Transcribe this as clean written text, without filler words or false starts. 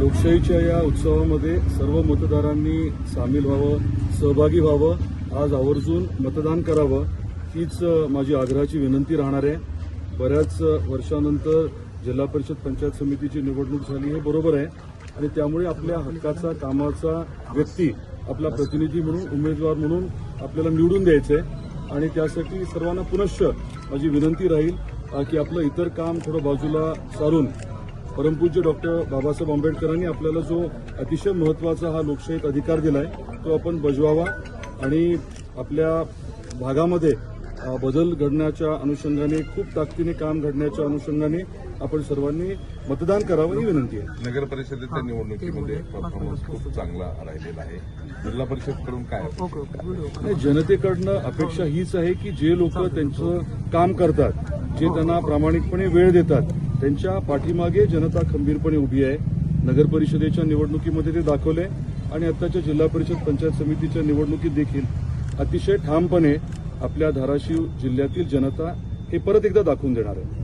लोकशाहीच्या या उत्सवामध्ये सर्व मतदारांनी सामील व्हावं, सहभागी व्हावं, आज आवर्जून मतदान करावं हीच माझी आग्रहाची विनंती राहणार आहे. बऱ्याच वर्षानंतर जिल्हा परिषद पंचायत समितीची निवडणूक झाली हे बरोबर आहे आणि त्यामुळे आपल्या हक्काचा कामाचा व्यक्ती आपला प्रतिनिधी म्हणून उमेदवार म्हणून आपल्याला निवडून द्यायचं आहे आणि त्यासाठी सर्वांना पुनश्च माझी विनंती राहील की आपलं इतर काम थोडं बाजूला सारून परमपूज्य डॉक्टर बाबासाहेब आंबेडकरांनी आपल्याला जो अतिशय महत्त्वाचा हा लोकशाहीत अधिकार दिलाय तो आपण बजवावा आणि आपल्या भागामध्ये बदल घडण्याच्या अनुषंगाने खूप ताकदीने काम घडण्याच्या अनुषंगाने आपण सर्वांनी मतदान करावं ही विनंती आहे. नगर परिषदेच्या निवडणुकीमध्ये परफॉर्मन्स खूप चांगला राहिलेला आहे. जिल्हा परिषदकडून काय जनतेकडनं अपेक्षा हीच आहे की जे लोक त्यांचं काम करतात, जे त्यांना प्रामाणिकपणे वेळ देतात, त्यांच्या पाठीमागे जनता खंबीरपणे उभी आहे. नगर परिषदेच्या निवडणुकीमध्ये ते दाखवले आणि आताच्या जिल्हा परिषद पंचायत समितीच्या निवडणुकीत देखील अतिशय ठामपणे आपल्या धाराशिव जिल्ह्यातील जनता हे परत एकदा दाखवून देणार आहे.